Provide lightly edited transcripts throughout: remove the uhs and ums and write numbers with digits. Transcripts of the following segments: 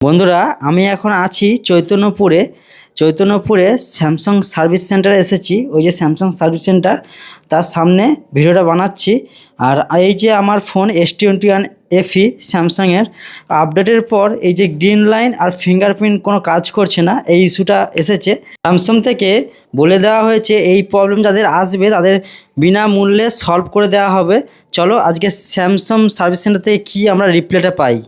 বন্ধুরা, আমি এখন আছি চৈতন্যপুরে স্যামসাং সার্ভিস সেন্টারে এসেছি। ওই যে স্যামসাং সার্ভিস সেন্টার, তার সামনে ভিডিওটা বানাচ্ছি। আর এই যে আমার ফোন S21 FE স্যামসাংয়ের আপডেটের পর এই যে গ্রিন লাইন আর ফিঙ্গারপ্রিন্ট কোনো কাজ করছে না, এই ইস্যুটা এসেছে। স্যামসাং থেকে বলে দেওয়া হয়েছে এই প্রবলেম যাদের আসবে তাদের বিনামূল্যে সলভ করে দেওয়া হবে। চলো আজকে স্যামসাং সার্ভিস সেন্টার থেকে কী আমরা রিপ্লাইটা পাই।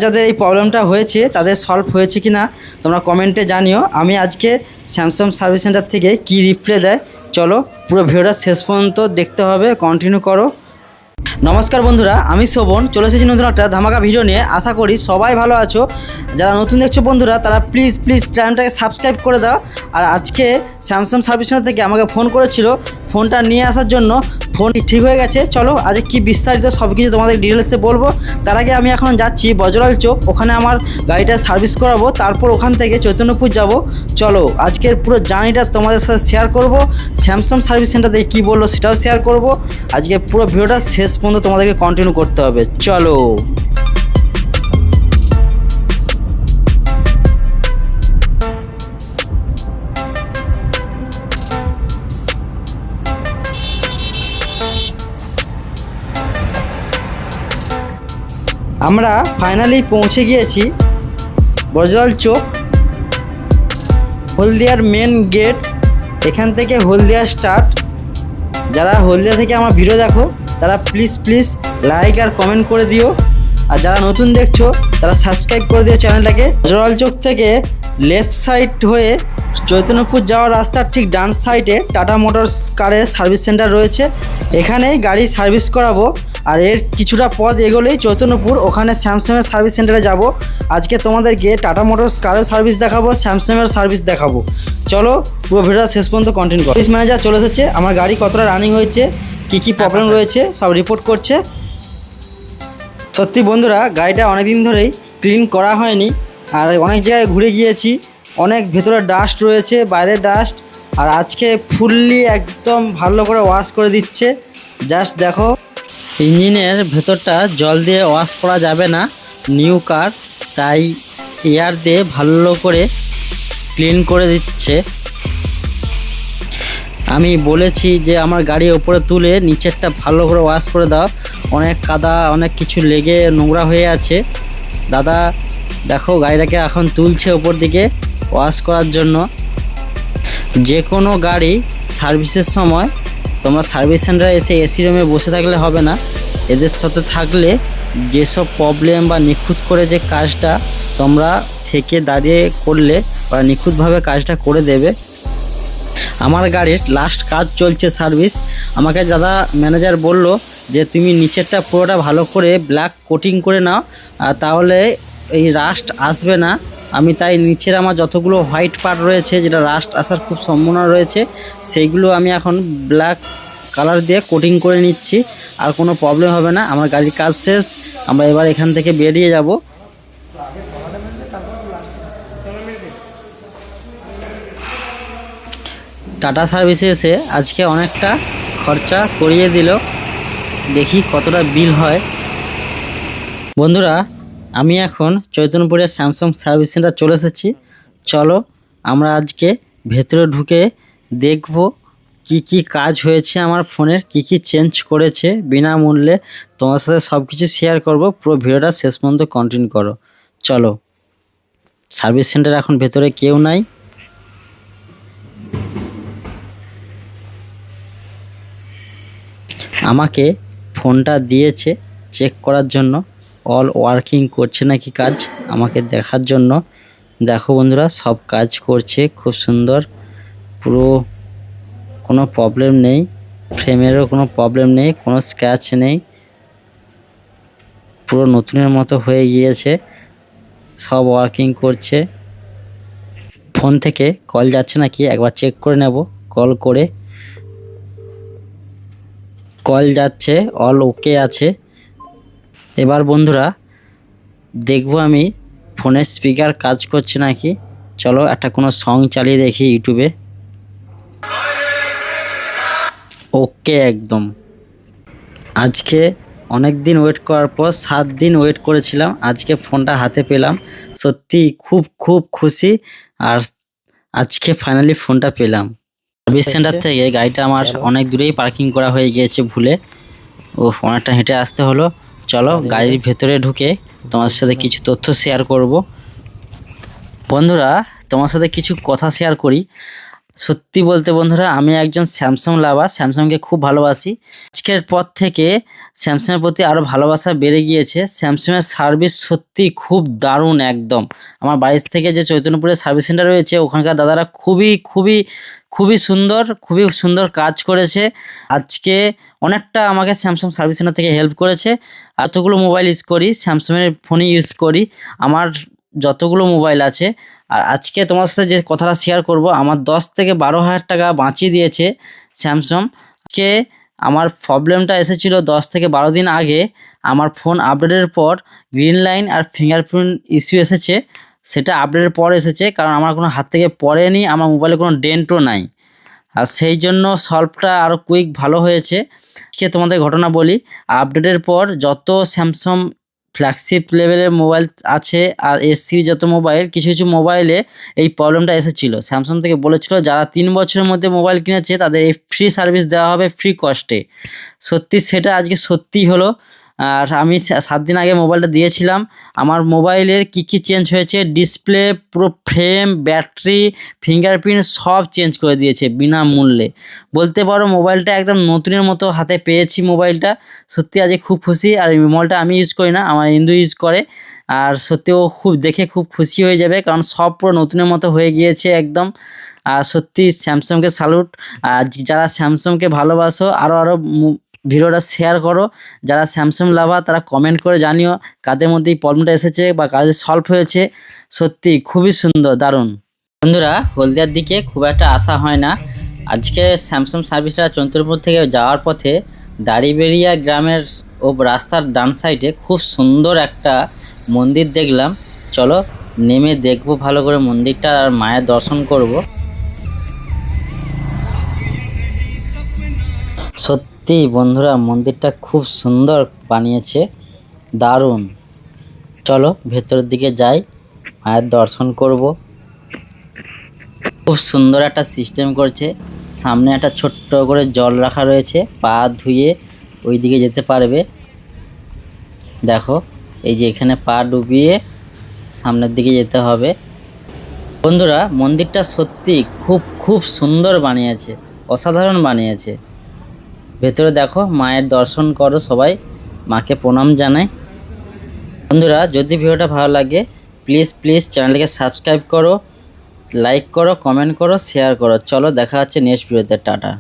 যাদের এই প্রবলেমটা হয়েছে তাদের সলভ হয়েছে কি না তোমরা কমেন্টে জানিও। আমি আজকে স্যামসাং সার্ভিস সেন্টার থেকে কি রিপ্লাই দেয়, চলো পুরো ভিডিওটা শেষ পর্যন্ত দেখতে হবে, কন্টিনিউ করো। নমস্কার বন্ধুরা, আমি শোভন চলে এসেছি নতুন একটা ধামাকা ভিডিও নিয়ে। আশা করি সবাই ভালো আছো। যারা নতুন দেখছো বন্ধুরা তারা প্লিজ চ্যানেলটাকে সাবস্ক্রাইব করে দাও। আর আজকে স্যামসাং সার্ভিস সেন্টার থেকে আমাকে ফোন করেছিল ফোনটা নিয়ে আসার জন্য। ফোন ঠিক হয়ে গেছে। চলো আজকে কি বিস্তারিত সব কিছু তোমাদের ডিটেলসে বলবো। তার আগে আমি এখন যাচ্ছি বজরাল চোক, ওখানে আমার গাড়িটা সার্ভিস করাবো, তারপর ওখান থেকে চৈতন্যপুর যাব। চলো আজকের পুরো জার্নিটা তোমাদের সাথে শেয়ার করব। স্যামসাং সার্ভিস সেন্টার থেকে কী বললো সেটাও শেয়ার করব। আজকে পুরো ভিডিওটা শেষ পর্যন্ত তোমাদেরকে কন্টিনিউ করতে হবে। চলো আমরা ফাইনালি পৌঁছে গিয়েছি বজরাল চোক, হলদিয়ার মেন গেট। এখান থেকে হলদিয়া স্টার্ট। যারা হলদিয়া থেকে আমার ভিডিও দেখো তারা প্লিজ লাইক আর কমেন্ট করে দিও। আর যারা নতুন দেখছো তারা সাবস্ক্রাইব করে দিও চ্যানেলটাকে। বজরাল চোক থেকে লেফট সাইড হয়ে চৈতন্যপুর যাওয়ার রাস্তার ঠিক ডান সাইডে টাটা মোটরস কারের সার্ভিস সেন্টার রয়েছে। এখানেই গাড়ি সার্ভিস করাবো। আর এর কিছুটা পথ এগোলেই চৈতন্যপুর, ওখানে স্যামসাংয়ের সার্ভিস সেন্টারে যাব। আজকে তোমাদেরকে টাটা মোটরস কারের সার্ভিস দেখাবো, স্যামসাংয়ের সার্ভিস দেখাবো। চলো পুরো ভিডিওটা শেষ পর্যন্ত কন্টিনিউ করো। সার্ভিস ম্যানেজার চলে এসেছে, আমার গাড়ি কতটা রানিং হয়েছে, কী প্রবলেম রয়েছে সব রিপোর্ট করছে। সত্যি বন্ধুরা, গাড়িটা অনেক দিন ধরেই ক্লিন করা হয়নি। আর অনেক জায়গায় ঘুরে গিয়েছি, অনেক ভেতরে ডাস্ট রয়েছে, বাইরের ডাস্ট। আর আজকে ফুললি একদম ভালো করে ওয়াশ করে দিচ্ছে। জাস্ট দেখো, ইঞ্জিনের ভেতরটা জল দিয়ে ওয়াশ করা যাবে না, নিউ কার, তাই এয়ার দিয়ে ভালো করে ক্লিন করে দিচ্ছে। আমি বলেছি যে আমার গাড়ি ওপরে তুলে নিচেরটা ভালো করে ওয়াশ করে দাও, অনেক কাদা অনেক কিছু লেগে নোংরা হয়ে আছে। দাদা দেখো গাড়িটাকে এখন তুলছে ওপর দিকে ওয়াশ করার জন্য। যে কোনো গাড়ি সার্ভিসের সময় তোমরা সার্ভিস সেন্টারে এসে এসি রুমে বসে থাকলে হবে না। এদের সাথে থাকলে যেসব প্রবলেম বা নিখুঁত করে যে কাজটা তোমরা থেকে দাঁড়িয়ে করলে ওরা নিখুঁতভাবে কাজটা করে দেবে। আমার গাড়ির লাস্ট কাজ চলছে সার্ভিস। আমাকে দাদা ম্যানেজার বলল যে তুমি নিচেরটা পুরোটা ভালো করে ব্ল্যাক কোটিং করে নাও, তাহলে এই রাস্ট আসবে না। আমি তাই নিচের আমার যতগুলো হোয়াইট পার্ট রয়েছে যেটা রাস্ট আসার খুব সম্ভাবনা রয়েছে সেইগুলো আমি এখন ব্ল্যাক কালার দিয়ে কোটিং করে নিচ্ছি। আর কোনো প্রবলেম হবে না। আমার গাড়ির কাজ শেষ, আমরা এবার এখান থেকে বেরিয়ে যাব। টাটা সার্ভিসে এসে আজকে অনেকটা খরচা করিয়ে দিল, দেখি কতটা বিল হয়। বন্ধুরা, আমি এখন চৈতন্যপুরের স্যামসাং সার্ভিস সেন্টার চলে এসেছি। চলো আমরা আজকে ভেতরে ঢুকে দেখব কি কাজ হয়েছে, আমার ফোনের কি চেঞ্জ করেছে বিনামূল্যে। তোমার সাথে সব কিছু শেয়ার করব। পুরো ভিডিওটা শেষ পর্যন্ত কন্টিনিউ করো। চলো, সার্ভিস সেন্টার এখন ভেতরে কেউ নাই। আমাকে ফোনটা দিয়েছে চেক করার জন্য, অল ওয়ার্কিং করছে নাকি কাজ আমাকে দেখার জন্য। দেখো বন্ধুরা, সব কাজ করছে খুব সুন্দর, পুরো কোনো প্রবলেম নেই, ফ্রেমেরও কোনো প্রবলেম নেই, কোনো স্ক্র্যাচ নেই, পুরো নতুনের মতো হয়ে গিয়েছে, সব ওয়ার্কিং করছে। ফোন থেকে কল যাচ্ছে নাকি একবার চেক করে নেব। কল করে কল যাচ্ছে, অল ওকে আছে। এবার বন্ধুরা দেখব আমি ফোনের স্পিকার কাজ করছে নাকি। চলো একটা কোনো সং চালিয়ে দেখি ইউটিউবে। ওকে একদম। আজকে অনেক দিন ওয়েট করার পর 7 দিন ওয়েট করেছিলাম, আজকে ফোনটা হাতে পেলাম। সত্যি খুব খুব খুশি। আর আজকে ফাইনালি ফোনটা পেলাম। সার্ভিস সেন্টার থেকে গাড়িটা আমার অনেক দূরেই পার্কিং করা হয়ে গিয়েছে ভুলে। অনেকটা হেঁটে আসতে হলো। চলো গাড়ির ভেতরে ঢুকে তোমার সাথে কিছু তথ্য শেয়ার করব। বন্ধুরা, তোমার সাথে কিছু কথা শেয়ার করি। সত্যি বলতে বন্ধুরা, আমি একজন স্যামসাং লাভার, স্যামসাংকে খুব ভালোবাসি। আজকের পর থেকে স্যামসাংয়ের প্রতি আরও ভালোবাসা বেড়ে গিয়েছে। স্যামসাংয়ের সার্ভিস সত্যি খুব দারুণ একদম। আমার বাড়ির থেকে যে চৈতন্যপুরে সার্ভিস সেন্টার রয়েছে, ওখানকার দাদারা খুবই খুবই খুবই সুন্দর কাজ করেছে। আজকে অনেকটা আমাকে স্যামসাং সার্ভিস সেন্টার থেকে হেল্প করেছে। এতগুলো মোবাইল ইউজ করি, স্যামসাংয়ের ফোনই ইউজ করি। আমার যতগুলো মোবাইল আছে, আর আজকে তোমার সাথে যে কথাটা শেয়ার করব, আমার 10 থেকে 12,000 টাকা বাঁচিয়ে দিয়েছে স্যামসাংকে। আমার প্রবলেমটা এসেছিল 10 থেকে 12 দিন আগে। আমার ফোন আপডেটের পর গ্রিন লাইন আর ফিঙ্গারপ্রিন্ট ইস্যু এসেছে। সেটা আপডেটের পর এসেছে, কারণ আমার কোনো হাত থেকে পড়েনি, আমার মোবাইলে কোনো ডেন্টও নাই। আর সেই জন্য সলভটা আরও কুইক ভালো হয়েছে। আজকে তোমাদের ঘটনা বলি। আপডেটের পর যত স্যামসাং ফ্ল্যাগশিপ লেভেলের মোবাইল আছে আর এসি যত মোবাইল, কিছু কিছু মোবাইলে এই প্রবলেমটা এসেছিল। স্যামসাং থেকে বলেছিল যারা 3 বছরের মধ্যে মোবাইল কিনেছে তাদের এই ফ্রি সার্ভিস দেওয়া হবে ফ্রি কস্টে। সত্যি সেটা আজকে সত্যিই হলো। আর আমি 7 দিন আগে মোবাইলটা দিয়েছিলাম। আমার মোবাইলের কি চেঞ্জ হয়েছে, ডিসপ্লে, পুরো ফ্রেম, ব্যাটারি, ফিঙ্গারপ্রিন্ট সব চেঞ্জ করে দিয়েছে বিনামূল্যে। বলতে পারো মোবাইলটা একদম নতুনের মতো হাতে পেয়েছি মোবাইলটা। সত্যি আজকে খুব খুশি। আর এই মোবাইলটা আমি ইউজ করি না, আমার ইন্দু ইউজ করে। আর সত্যি ও দেখে খুব খুশি হয়ে যাবে, কারণ সব পুরো নতুনের মতো হয়ে গিয়েছে একদম। আর সত্যি স্যামসাংকে স্যালুট। আর যারা স্যামসাংকে ভালোবাসো, আরও ভিডিওটা শেয়ার করো। যারা স্যামসাং লাভার তারা কমেন্ট করে জানিও কাদের মধ্যে এই প্রবলেমটা এসেছে বা কাদের সলভ হয়েছে। সত্যি খুবই সুন্দর, দারুণ। বন্ধুরা, হলদিয়ার দিকে খুব একটা আসা হয় না। আজকে স্যামসাং সার্ভিসটা চন্দ্রপুর থেকে যাওয়ার পথে দাড়িবেড়িয়া গ্রামের রাস্তার ডান সাইডে খুব সুন্দর একটা মন্দির দেখলাম। চলো নেমে দেখবো ভালো করে মন্দিরটা, আর মায়ের দর্শন করব। সত্যি বন্ধুরা, মন্দিরটা খুব সুন্দর বানিয়েছে, দারুণ। চলো ভেতরের দিকে যাই, মায়ের দর্শন করব। খুব সুন্দর একটা সিস্টেম করছে। সামনে একটা ছোট্ট করে জল রাখা রয়েছে, পা ধুয়ে ওই দিকে যেতে পারবে। দেখো, এই যে এখানে পা ডুবিয়ে সামনের দিকে যেতে হবে। বন্ধুরা, মন্দিরটা সত্যি খুব খুব সুন্দর বানিয়েছে, অসাধারণ বানিয়েছে। ভেতরে দেখো, মায়ের দর্শন করো সবাই, মাকে প্রণাম জানাই। বন্ধুরা, যদি ভিডিওটা ভালো লাগে প্লিজ চ্যানেলটাকে সাবস্ক্রাইব করো, লাইক করো, কমেন্ট করো, শেয়ার করো। চলো দেখা হচ্ছে নেক্সট ভিডিওতে। টাটা।